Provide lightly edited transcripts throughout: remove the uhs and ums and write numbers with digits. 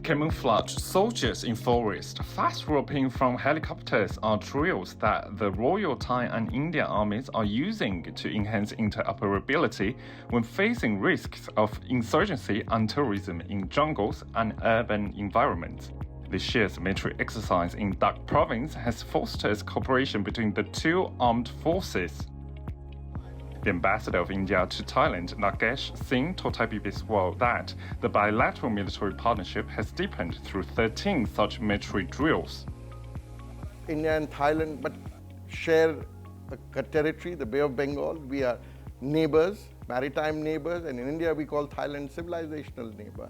Camouflage soldiers in forest, fast roping from helicopters are drills that the Royal Thai and Indian armies are using to enhance interoperability when facing risks of insurgency and terrorism in jungles and urban environments. This shared military exercise in Dak province has fostered cooperation between the two armed forces. The ambassador of India to Thailand, Nagesh Singh, told Thai PBS World that the bilateral military partnership has deepened through 13 such military drills. India and Thailand share a territory, the Bay of Bengal. We are neighbors, maritime neighbors, and in India we call Thailand civilizational neighbor.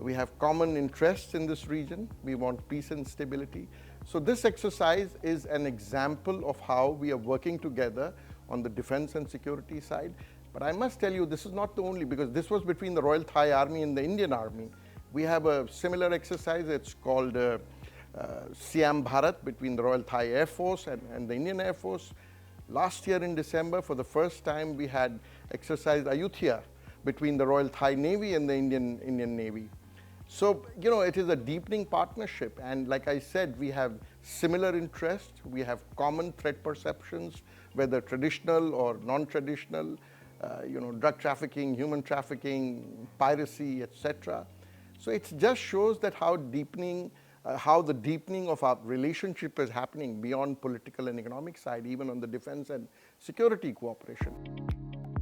We have common interests in this region. We want peace and stability. So this exercise is an example of how we are working together on the defense and security side. But I must tell you, this is not the only, because this was between the Royal Thai Army and the Indian Army. We have a similar exercise. It's called Siam Bharat, between the Royal Thai Air Force and the Indian Air Force. Last year in December, for the first time, we had exercise Ayutthaya between the Royal Thai Navy and the Indian Navy. So, it is a deepening partnership. And like I said, we have similar interests. We have common threat perceptions, whether traditional or non-traditional, drug trafficking, human trafficking, piracy, etc. So it just shows that how the deepening of our relationship is happening beyond political and economic side, even on the defense and security cooperation.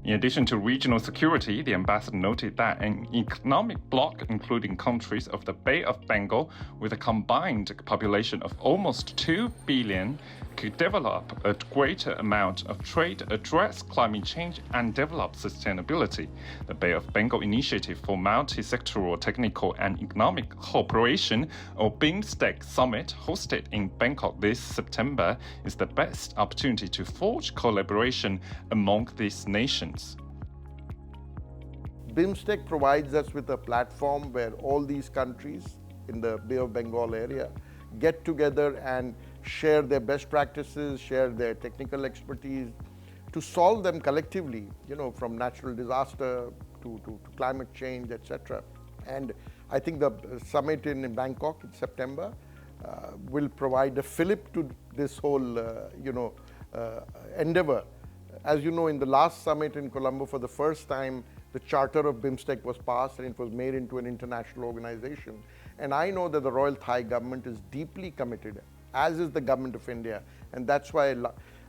In addition to regional security, the ambassador noted that an economic bloc, including countries of the Bay of Bengal, with a combined population of almost 2 billion, could develop a greater amount of trade, address climate change, and develop sustainability. The Bay of Bengal Initiative for Multi-Sectoral Technical and Economic Cooperation, or BIMSTEC Summit, hosted in Bangkok this September, is the best opportunity to forge collaboration among these nations. BIMSTEC provides us with a platform where all these countries in the Bay of Bengal area get together and share their best practices, share their technical expertise to solve them collectively, from natural disaster to climate change, etc. And I think the summit in Bangkok in September will provide a fillip to this whole, endeavor. As you know, in the last summit in Colombo, for the first time, the charter of BIMSTEC was passed and it was made into an international organization. And I know that the Royal Thai government is deeply committed, as is the government of India. And that's why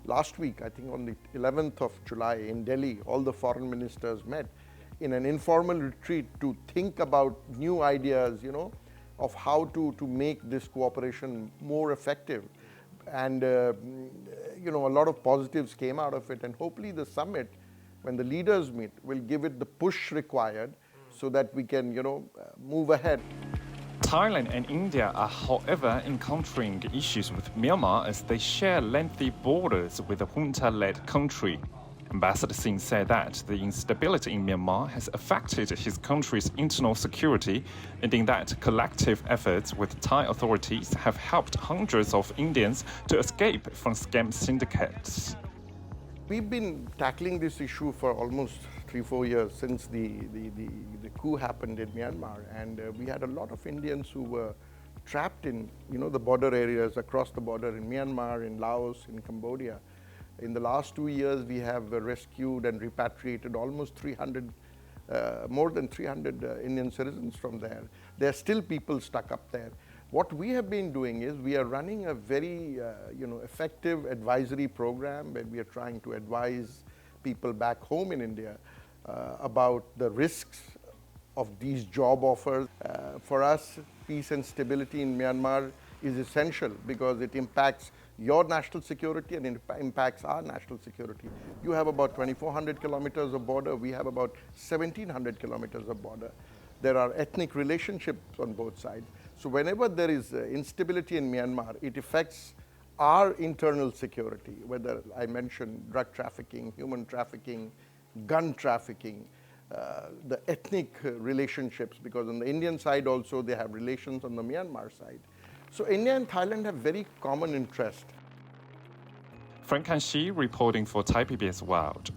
last week, I think on the 11th of July in Delhi, all the foreign ministers met in an informal retreat to think about new ideas, of how to make this cooperation more effective. And, a lot of positives came out of it. And hopefully the summit, when the leaders meet, will give it the push required so that we can, move ahead. Thailand and India are, however, encountering issues with Myanmar as they share lengthy borders with a junta-led country. Ambassador Singh said that the instability in Myanmar has affected his country's internal security, adding that collective efforts with Thai authorities have helped hundreds of Indians to escape from scam syndicates. We've been tackling this issue for almost 3-4 years since the coup happened in Myanmar, and we had a lot of Indians who were trapped in the border areas across the border in Myanmar, in Laos, in Cambodia. In the last 2 years, we have rescued and repatriated almost more than 300 Indian citizens from there. There are still people stuck up there. What we have been doing is we are running a very effective advisory program where we are trying to advise people back home in India about the risks of these job offers. For us, peace and stability in Myanmar is essential because it impacts your national security and it impacts our national security. You have about 2,400 kilometers of border. We have about 1,700 kilometers of border. There are ethnic relationships on both sides. So whenever there is instability in Myanmar, it affects our internal security, whether I mentioned drug trafficking, human trafficking, gun trafficking, the ethnic relationships, because on the Indian side also they have relations on the Myanmar side. So India and Thailand have very common interest. Frank Kanshi reporting for Thai PBS World.